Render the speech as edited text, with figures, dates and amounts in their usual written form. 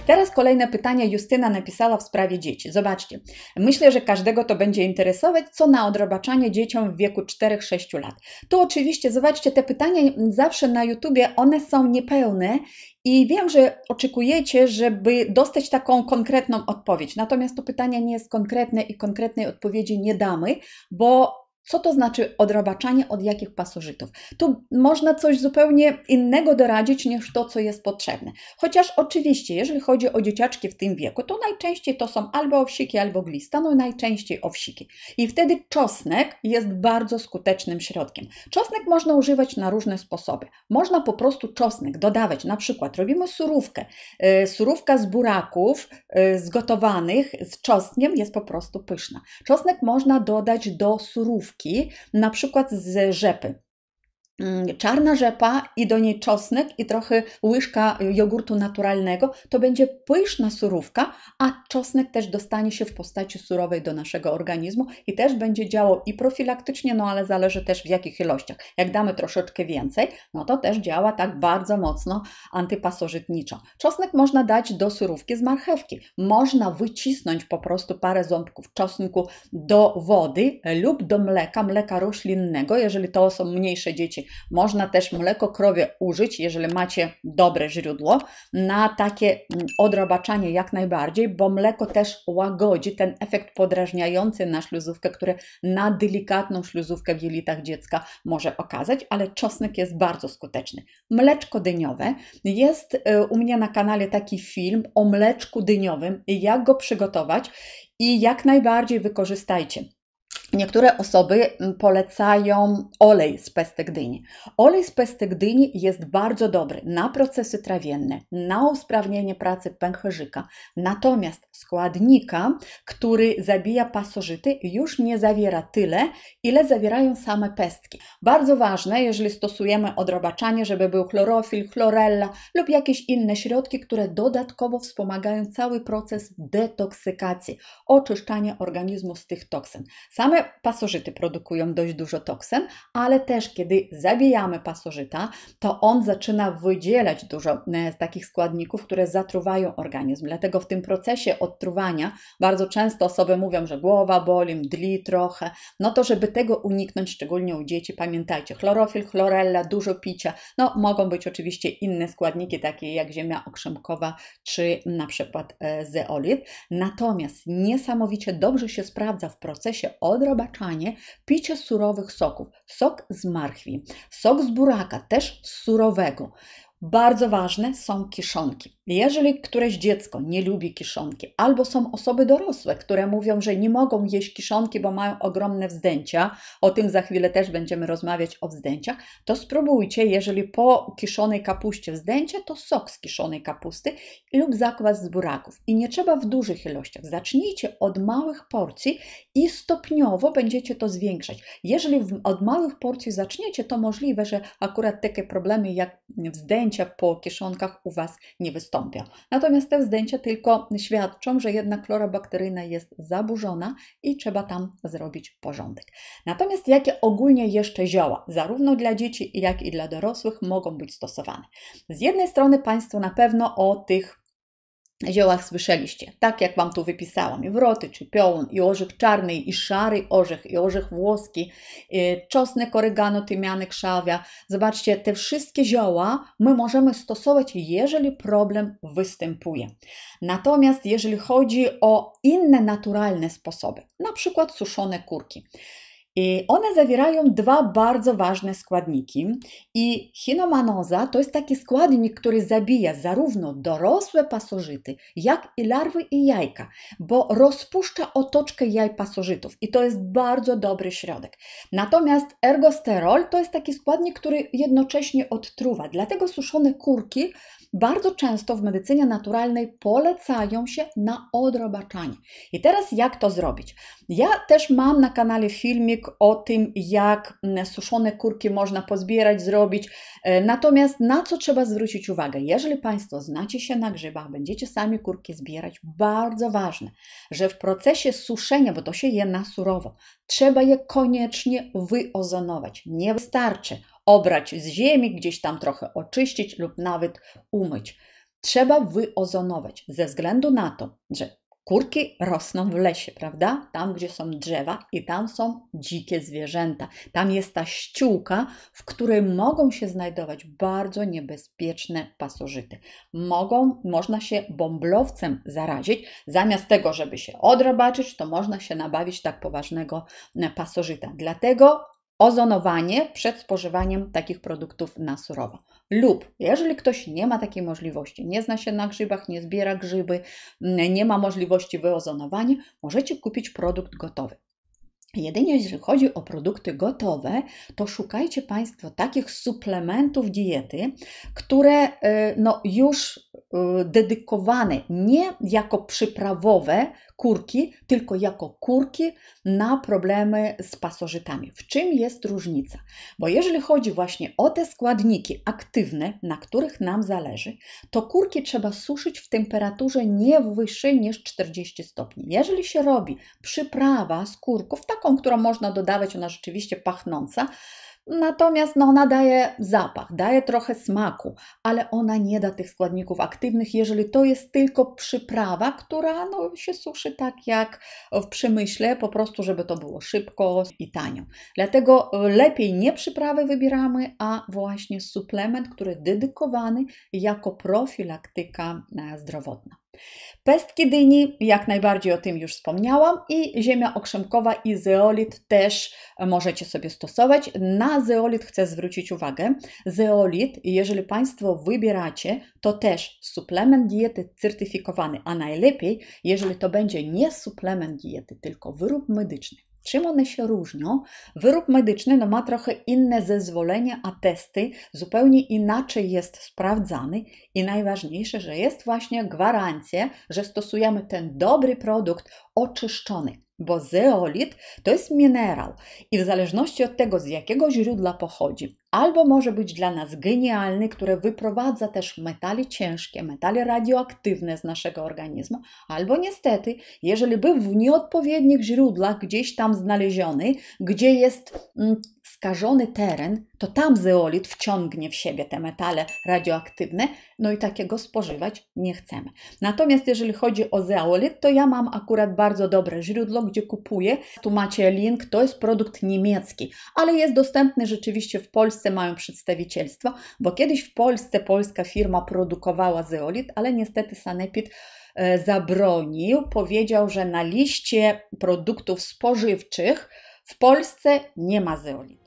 Teraz kolejne pytanie Justyna napisała w sprawie dzieci. Zobaczcie, myślę, że każdego to będzie interesować, co na odrobaczanie dzieciom w wieku 4-6 lat. Tu oczywiście, zobaczcie, te pytania zawsze na YouTubie, one są niepełne i wiem, że oczekujecie, żeby dostać taką konkretną odpowiedź. Natomiast to pytanie nie jest konkretne i konkretnej odpowiedzi nie damy, bo co to znaczy odrobaczanie od jakich pasożytów? Tu można coś zupełnie innego doradzić niż to, co jest potrzebne. Chociaż oczywiście, jeżeli chodzi o dzieciaczki w tym wieku, to najczęściej to są albo owsiki, albo glista, no najczęściej owsiki. I wtedy czosnek jest bardzo skutecznym środkiem. Czosnek można używać na różne sposoby. Można po prostu czosnek dodawać, na przykład robimy surówkę. Surówka z buraków zgotowanych z czosnkiem jest po prostu pyszna. Czosnek można dodać do surówki, na przykład z rzepy. Czarna rzepa i do niej czosnek i trochę łyżka jogurtu naturalnego, to będzie pyszna surówka, a czosnek też dostanie się w postaci surowej do naszego organizmu i też będzie działał i profilaktycznie, no ale zależy też w jakich ilościach. Jak damy troszeczkę więcej, no to też działa tak bardzo mocno antypasożytniczo. Czosnek można dać do surówki z marchewki. Można wycisnąć po prostu parę ząbków czosnku do wody lub do mleka roślinnego, jeżeli to są mniejsze dzieci. Można też mleko krowie użyć, jeżeli macie dobre źródło, na takie odrobaczanie jak najbardziej, bo mleko też łagodzi ten efekt podrażniający na śluzówkę, który na delikatną śluzówkę w jelitach dziecka może okazać, ale czosnek jest bardzo skuteczny. Mleczko dyniowe. Jest u mnie na kanale taki film o mleczku dyniowym, jak go przygotować i jak najbardziej wykorzystajcie. Niektóre osoby polecają olej z pestek dyni. Olej z pestek dyni jest bardzo dobry na procesy trawienne, na usprawnienie pracy pęcherzyka. Natomiast składnika, który zabija pasożyty, już nie zawiera tyle, ile zawierają same pestki. Bardzo ważne, jeżeli stosujemy odrobaczanie, żeby był chlorofil, chlorella lub jakieś inne środki, które dodatkowo wspomagają cały proces detoksykacji, oczyszczania organizmu z tych toksyn. Same pasożyty produkują dość dużo toksyn, ale też kiedy zabijamy pasożyta, to on zaczyna wydzielać dużo takich składników, które zatruwają organizm. Dlatego w tym procesie odtruwania bardzo często osoby mówią, że głowa boli, mdli trochę. No to żeby tego uniknąć, szczególnie u dzieci, pamiętajcie, chlorofil, chlorella, dużo picia. No mogą być oczywiście inne składniki, takie jak ziemia okrzemkowa czy na przykład zeolit. Natomiast niesamowicie dobrze się sprawdza w procesie odrobaczania picie surowych soków. Sok z marchwi, sok z buraka, też surowego. Bardzo ważne są kiszonki. Jeżeli któreś dziecko nie lubi kiszonki, albo są osoby dorosłe, które mówią, że nie mogą jeść kiszonki, bo mają ogromne wzdęcia, o tym za chwilę też będziemy rozmawiać o wzdęciach, to spróbujcie, jeżeli po kiszonej kapuście wzdęcie, to sok z kiszonej kapusty lub zakwas z buraków. I nie trzeba w dużych ilościach. Zacznijcie od małych porcji i stopniowo będziecie to zwiększać. Jeżeli od małych porcji zaczniecie, to możliwe, że akurat takie problemy jak wzdęcia po kiszonkach u Was nie wystąpią. Natomiast te wzdęcia tylko świadczą, że jednak flora bakteryjna jest zaburzona i trzeba tam zrobić porządek. Natomiast jakie ogólnie jeszcze zioła, zarówno dla dzieci, jak i dla dorosłych, mogą być stosowane? Z jednej strony Państwo na pewno o tych ziołach słyszeliście, tak jak Wam tu wypisałam, i wroty, czy piołun, i orzech czarny, i szary orzech, i orzech włoski, czosnek, oregano, tymianek, szałwia. Zobaczcie, te wszystkie zioła my możemy stosować, jeżeli problem występuje. Natomiast jeżeli chodzi o inne naturalne sposoby, na przykład suszone kurki, i one zawierają dwa bardzo ważne składniki i chinomanoza to jest taki składnik, który zabija zarówno dorosłe pasożyty, jak i larwy i jajka, bo rozpuszcza otoczkę jaj pasożytów i to jest bardzo dobry środek. Natomiast ergosterol to jest taki składnik, który jednocześnie odtruwa, dlatego suszone kurki bardzo często w medycynie naturalnej polecają się na odrobaczanie. I teraz jak to zrobić? Ja też mam na kanale filmik o tym, jak suszone kurki można pozbierać, zrobić. Natomiast na co trzeba zwrócić uwagę? Jeżeli Państwo znacie się na grzybach, będziecie sami kurki zbierać, bardzo ważne, że w procesie suszenia, bo to się je na surowo, trzeba je koniecznie wyozonować. Nie wystarczy obrać z ziemi, gdzieś tam trochę oczyścić lub nawet umyć. trzeba wyozonować ze względu na to, że kurki rosną w lesie, prawda? Tam, gdzie są drzewa i tam są dzikie zwierzęta. Tam jest ta ściółka, w której mogą się znajdować bardzo niebezpieczne pasożyty. Można się bąblowcem zarazić. Zamiast tego, żeby się odrobaczyć, to można się nabawić tak poważnego pasożyta. Dlatego ozonowanie przed spożywaniem takich produktów na surowo. Lub jeżeli ktoś nie ma takiej możliwości, nie zna się na grzybach, nie zbiera grzyby, nie ma możliwości wyozonowania, możecie kupić produkt gotowy. Jedynie jeżeli chodzi o produkty gotowe, to szukajcie Państwo takich suplementów diety, które już dedykowane nie jako przyprawowe kurki, tylko jako kurki na problemy z pasożytami. W czym jest różnica? Bo jeżeli chodzi właśnie o te składniki aktywne, na których nam zależy, to kurki trzeba suszyć w temperaturze nie wyższej niż 40 stopni. Jeżeli się robi przyprawa z kurków, taką, którą można dodawać, ona rzeczywiście pachnąca, natomiast ona daje zapach, daje trochę smaku, ale ona nie da tych składników aktywnych, jeżeli to jest tylko przyprawa, która się suszy tak jak w przemyśle, po prostu żeby to było szybko i tanio. Dlatego lepiej nie przyprawy wybieramy, a właśnie suplement, który dedykowany jako profilaktyka zdrowotna. Pestki dyni, jak najbardziej o tym już wspomniałam, i ziemia okrzemkowa i zeolit też możecie sobie stosować. Na zeolit chcę zwrócić uwagę. Zeolit, jeżeli Państwo wybieracie, to też suplement diety certyfikowany, a najlepiej, jeżeli to będzie nie suplement diety, tylko wyrób medyczny. Czym one się różnią? Wyrób medyczny ma trochę inne zezwolenia, a testy zupełnie inaczej jest sprawdzany i najważniejsze, że jest właśnie gwarancja, że stosujemy ten dobry produkt oczyszczony, bo zeolit to jest minerał i w zależności od tego, z jakiego źródła pochodzi, albo może być dla nas genialny, który wyprowadza też metale ciężkie, metale radioaktywne z naszego organizmu, albo niestety, jeżeli był w nieodpowiednich źródłach gdzieś tam znaleziony, gdzie jest skażony teren, to tam zeolit wciągnie w siebie te metale radioaktywne, i takiego spożywać nie chcemy. Natomiast jeżeli chodzi o zeolit, to ja mam akurat bardzo dobre źródło, gdzie kupuję. Tu macie link, to jest produkt niemiecki, ale jest dostępny rzeczywiście w Polsce, mają przedstawicielstwo, bo kiedyś w Polsce polska firma produkowała zeolit, ale niestety Sanepid zabronił, powiedział, że na liście produktów spożywczych w Polsce nie ma zeolitu.